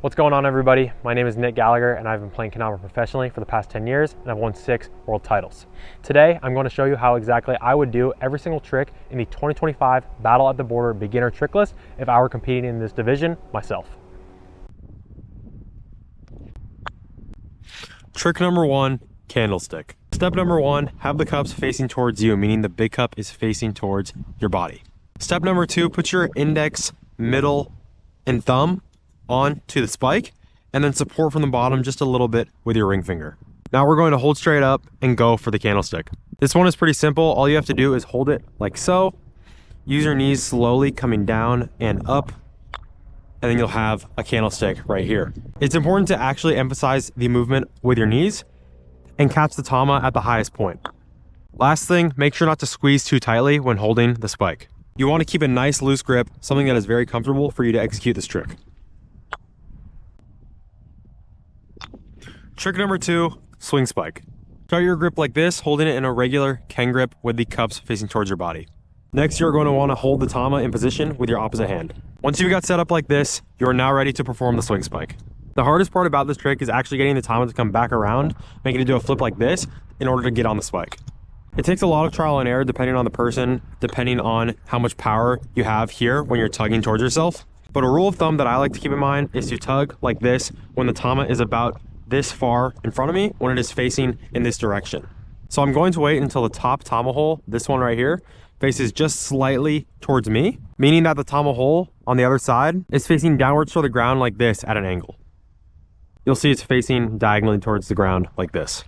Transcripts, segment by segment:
What's going on, everybody? My name is Nick Gallagher and I've been playing Canalva professionally for the past 10 years and I've won 6 world titles. Today, I'm going to show you how exactly I would do every single trick in the 2025 Battle at the Border Beginner Tricklist if I were competing in this division myself. Trick number 1, candlestick. Step number 1, have the cups facing towards you, meaning the big cup is facing towards your body. Step number 2, put your index, middle, and thumb on to the spike, and then support from the bottom just a little bit with your ring finger. Now we're going to hold straight up and go for the candlestick. This one is pretty simple. All you have to do is hold it like so. Use your knees slowly coming down and up, and then you'll have a candlestick right here. It's important to actually emphasize the movement with your knees and catch the tama at the highest point. Last thing, make sure not to squeeze too tightly when holding the spike. You want to keep a nice loose grip, something that is very comfortable for you to execute this trick. Trick number 2, swing spike. Start your grip like this, holding it in a regular Ken grip with the cups facing towards your body. Next, you're going to want to hold the tama in position with your opposite hand. Once you've got set up like this, you are now ready to perform the swing spike. The hardest part about this trick is actually getting the tama to come back around, making it do a flip like this in order to get on the spike. It takes a lot of trial and error depending on the person, depending on how much power you have here when you're tugging towards yourself. But a rule of thumb that I like to keep in mind is to tug like this when the tama is about this far in front of me when it is facing in this direction. So I'm going to wait until the top tama hole, this one right here, faces just slightly towards me, meaning that the tama hole on the other side is facing downwards toward the ground like this at an angle. You'll see it's facing diagonally towards the ground like this.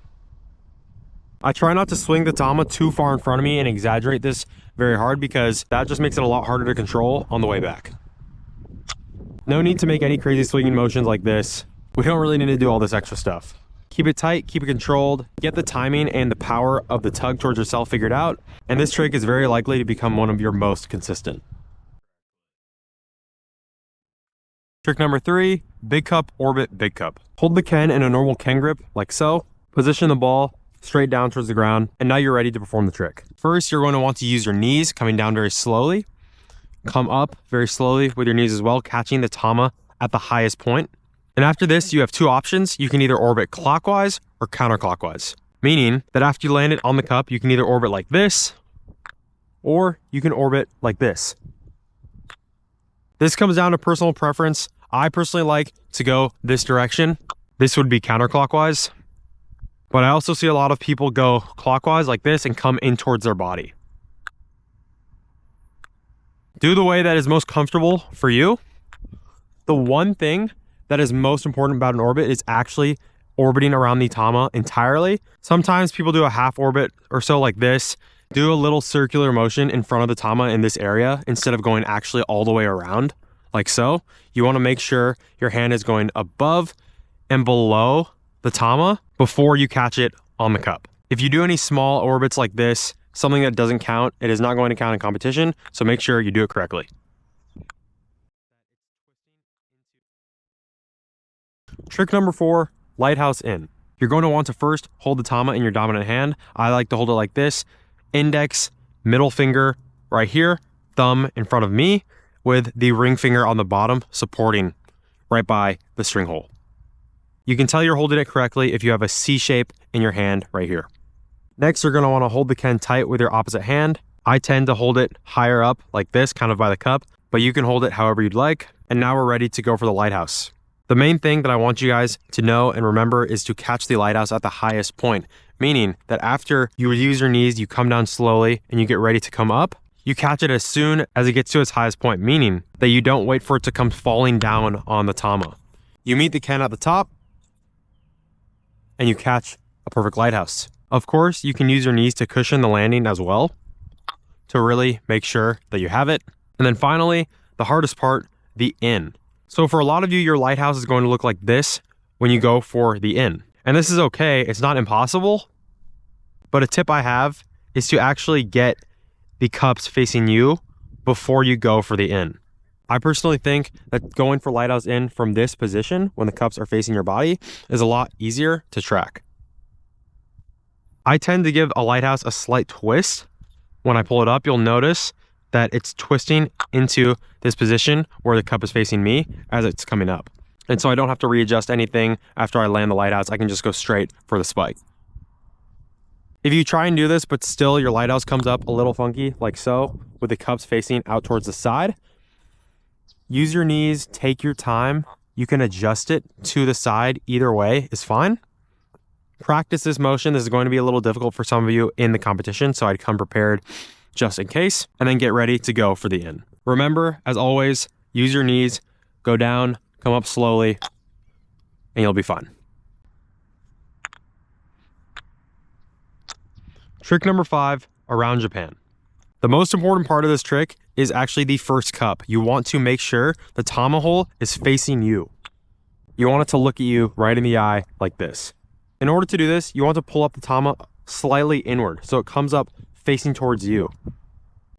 I try not to swing the tama too far in front of me and exaggerate this very hard because that just makes it a lot harder to control on the way back. No need to make any crazy swinging motions like this. We don't really need to do all this extra stuff. Keep it tight, keep it controlled, get the timing and the power of the tug towards yourself figured out, and this trick is very likely to become one of your most consistent. Trick number 3, big cup, orbit, big cup. Hold the Ken in a normal Ken grip, like so. Position the ball straight down towards the ground, and now you're ready to perform the trick. First, you're going to want to use your knees, coming down very slowly. Come up very slowly with your knees as well, catching the tama at the highest point. And after this, you have 2 options. You can either orbit clockwise or counterclockwise, meaning that after you land it on the cup, you can either orbit like this, or you can orbit like this. This comes down to personal preference. I personally like to go this direction. This would be counterclockwise, but I also see a lot of people go clockwise like this and come in towards their body. Do the way that is most comfortable for you. The one thing that is most important about an orbit is actually orbiting around the tama entirely. Sometimes people do a half orbit or so like this. Do a little circular motion in front of the tama in this area instead of going actually all the way around like so. You want to make sure your hand is going above and below the tama before you catch it on the cup. If you do any small orbits like this, something that doesn't count, it is not going to count in competition, so make sure you do it correctly. Trick number 4, lighthouse in. You're going to want to first hold the tama in your dominant hand. I like to hold it like this. Index, middle finger right here, thumb in front of me, with the ring finger on the bottom supporting right by the string hole. You can tell you're holding it correctly if you have a C shape in your hand right here. Next, you're going to want to hold the Ken tight with your opposite hand. I tend to hold it higher up like this, kind of by the cup, but you can hold it however you'd like. And now we're ready to go for the lighthouse. The main thing that I want you guys to know and remember is to catch the lighthouse at the highest point, meaning that after you use your knees, you come down slowly and you get ready to come up, you catch it as soon as it gets to its highest point, meaning that you don't wait for it to come falling down on the tama. You meet the Ken at the top and you catch a perfect lighthouse. Of course, you can use your knees to cushion the landing as well to really make sure that you have it. And then finally, the hardest part, the in. So for a lot of you, your lighthouse is going to look like this when you go for the in. And this is okay, it's not impossible, but a tip I have is to actually get the cups facing you before you go for the in. I personally think that going for lighthouse in from this position when the cups are facing your body is a lot easier to track. I tend to give a lighthouse a slight twist. When I pull it up, you'll notice that it's twisting into this position where the cup is facing me as it's coming up. And so I don't have to readjust anything after I land the lighthouse. I can just go straight for the spike. If you try and do this, but still your lighthouse comes up a little funky, like so, with the cups facing out towards the side, use your knees, take your time. You can adjust it to the side. Either way is fine. Practice this motion. This is going to be a little difficult for some of you in the competition, so I'd come prepared just in case, and then get ready to go for the in. Remember, as always, use your knees, go down, come up slowly, and you'll be fine. Trick number 5, around Japan. The most important part of this trick is actually the first cup. You want to make sure the tama hole is facing you. You want it to look at you right in the eye like this. In order to do this, you want to pull up the tama slightly inward so it comes up facing towards you.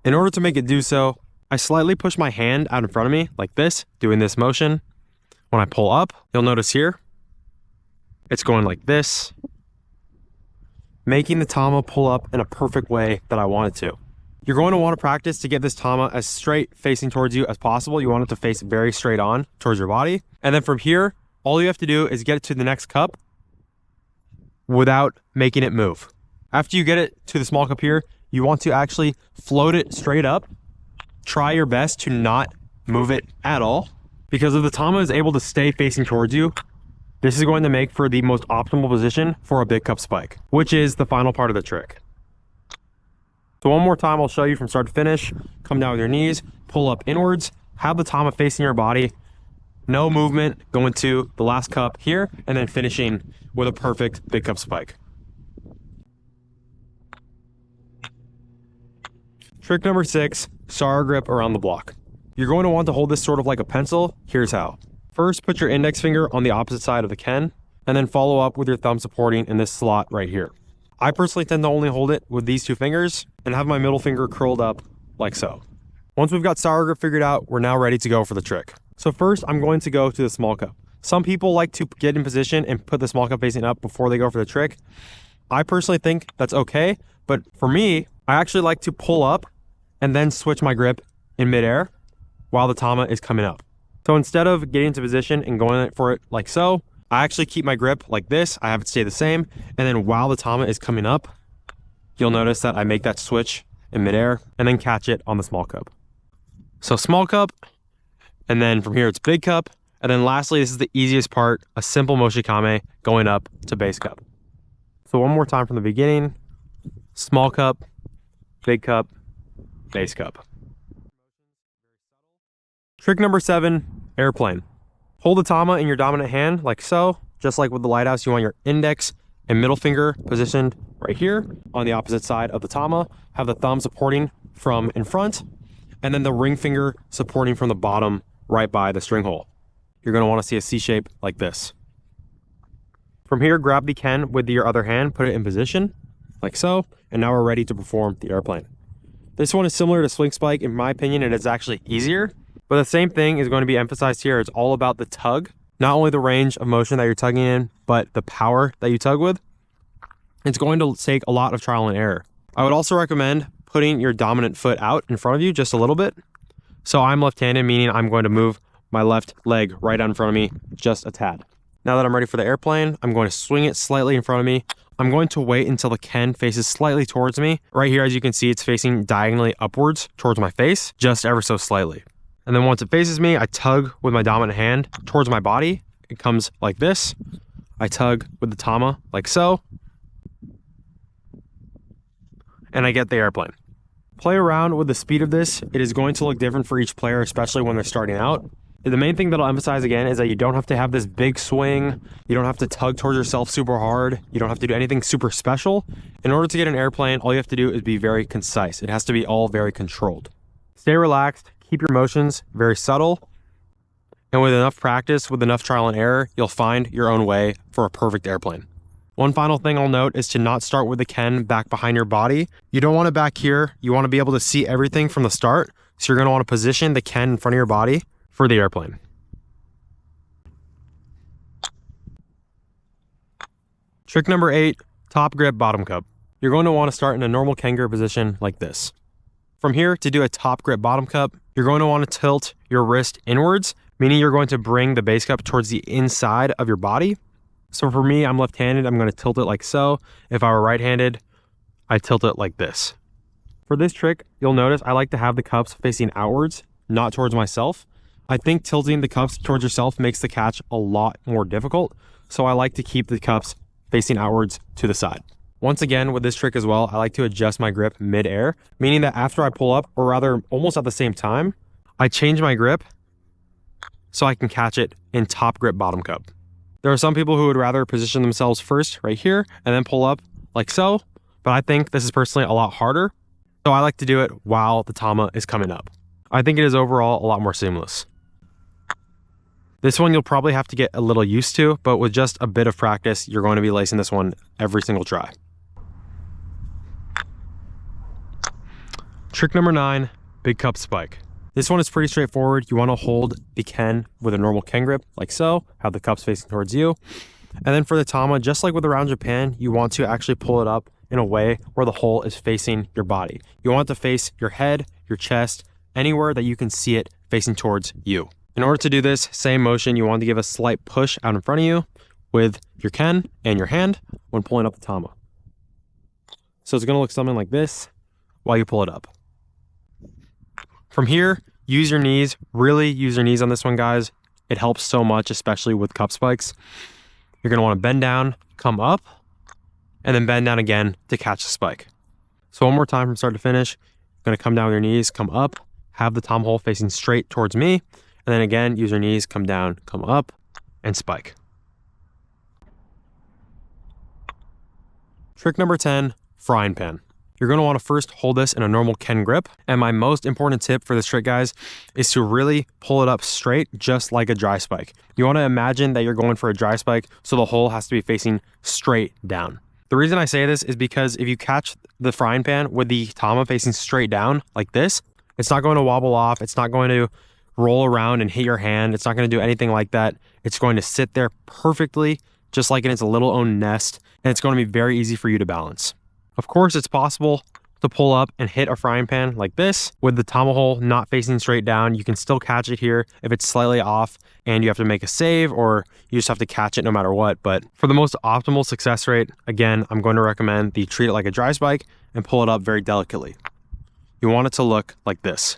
In order to make it do so, I slightly push my hand out in front of me like this, doing this motion. When I pull up, you'll notice here, it's going like this, making the tama pull up in a perfect way that I want it to. You're going to want to practice to get this tama as straight facing towards you as possible. You want it to face very straight on towards your body. And then from here, all you have to do is get it to the next cup without making it move. After you get it to the small cup here, you want to actually float it straight up. Try your best to not move it at all, because if the tama is able to stay facing towards you, this is going to make for the most optimal position for a big cup spike, which is the final part of the trick. So one more time, I'll show you from start to finish. Come down with your knees, pull up inwards, have the tama facing your body, no movement, going to the last cup here, and then finishing with a perfect big cup spike. Trick number 6, SARA grip around the block. You're going to want to hold this sort of like a pencil. Here's how. First, put your index finger on the opposite side of the ken, and then follow up with your thumb supporting in this slot right here. I personally tend to only hold it with these 2 fingers and have my middle finger curled up like so. Once we've got SARA grip figured out, we're now ready to go for the trick. So first, I'm going to go to the small cup. Some people like to get in position and put the small cup facing up before they go for the trick. I personally think that's okay, but for me, I actually like to pull up and then switch my grip in midair while the tama is coming up. So instead of getting into position and going for it like so, I actually keep my grip like this. I have it stay the same. And then while the tama is coming up, you'll notice that I make that switch in midair and then catch it on the small cup. So small cup, and then from here it's big cup. And then lastly, this is the easiest part, a simple moshikame going up to base cup. So one more time from the beginning, small cup, big cup, base cup. Trick number 7, airplane. Hold the tama in your dominant hand like so. Just like with the lighthouse, you want your index and middle finger positioned right here on the opposite side of the tama. Have the thumb supporting from in front, and then the ring finger supporting from the bottom right by the string hole. You're going to want to see a C shape like this. From here, grab the ken with your other hand, put it in position like so, and now we're ready to perform the airplane. This one is similar to swing spike. In my opinion, it is actually easier, but the same thing is going to be emphasized here. It's all about the tug, not only the range of motion that you're tugging in, but the power that you tug with. It's going to take a lot of trial and error. I would also recommend putting your dominant foot out in front of you just a little bit. So I'm left-handed, meaning I'm going to move my left leg right out in front of me just a tad. Now that I'm ready for the airplane, I'm going to swing it slightly in front of me. I'm going to wait until the ken faces slightly towards me. Right here, as you can see, it's facing diagonally upwards towards my face, just ever so slightly. And then once it faces me, I tug with my dominant hand towards my body. It comes like this. I tug with the tama like so. And I get the airplane. Play around with the speed of this. It is going to look different for each player, especially when they're starting out. The main thing that I'll emphasize again is that you don't have to have this big swing. You don't have to tug towards yourself super hard. You don't have to do anything super special. In order to get an airplane, all you have to do is be very concise. It has to be all very controlled. Stay relaxed, keep your motions very subtle. And with enough practice, with enough trial and error, you'll find your own way for a perfect airplane. One final thing I'll note is to not start with the ken back behind your body. You don't want it back here. You want to be able to see everything from the start. So you're going to want to position the ken in front of your body for the airplane. Trick number 8, top grip, bottom cup. You're going to want to start in a normal kangaroo position like this. From here, to do a top grip bottom cup, you're going to want to tilt your wrist inwards, meaning you're going to bring the base cup towards the inside of your body. So for me, I'm left-handed, I'm going to tilt it like so. If I were right-handed, I tilt it like this. For this trick, you'll notice I like to have the cups facing outwards, not towards myself. I think tilting the cups towards yourself makes the catch a lot more difficult, so I like to keep the cups facing outwards to the side. Once again, with this trick as well, I like to adjust my grip mid-air, meaning that after I pull up, or rather almost at the same time, I change my grip so I can catch it in top grip bottom cup. There are some people who would rather position themselves first right here and then pull up like so, but I think this is personally a lot harder. So I like to do it while the tama is coming up. I think it is overall a lot more seamless. This one you'll probably have to get a little used to, but with just a bit of practice, you're going to be lacing this one every single try. Trick number 9, big cup spike. This one is pretty straightforward. You want to hold the Ken with a normal Ken grip, like so, have the cups facing towards you. And then for the tama, just like with Around Japan, you want to actually pull it up in a way where the hole is facing your body. You want it to face your head, your chest, anywhere that you can see it facing towards you. In order to do this, same motion, you want to give a slight push out in front of you with your Ken and your hand when pulling up the tama. So it's going to look something like this while you pull it up. From here, use your knees, really use your knees on this one, guys. It helps so much, especially with cup spikes. You're going to want to bend down, come up, and then bend down again to catch the spike. So one more time from start to finish, you're going to come down with your knees, come up, have the tom hole facing straight towards me, and then again, use your knees, come down, come up, and spike. Trick number 10, frying pan. You're going to want to first hold this in a normal Ken grip. And my most important tip for this trick, guys, is to really pull it up straight, just like a dry spike. You want to imagine that you're going for a dry spike, so the hole has to be facing straight down. The reason I say this is because if you catch the frying pan with the tama facing straight down like this, it's not going to wobble off. It's not going to roll around and hit your hand. It's not going to do anything like that. It's going to sit there perfectly, just like in its little own nest, and it's going to be very easy for you to balance. Of course, it's possible to pull up and hit a frying pan like this with the tama hole not facing straight down. You can still catch it here if it's slightly off and you have to make a save, or you just have to catch it no matter what. But for the most optimal success rate, again, I'm going to recommend the treat it like a dry spike and pull it up very delicately. You want it to look like this.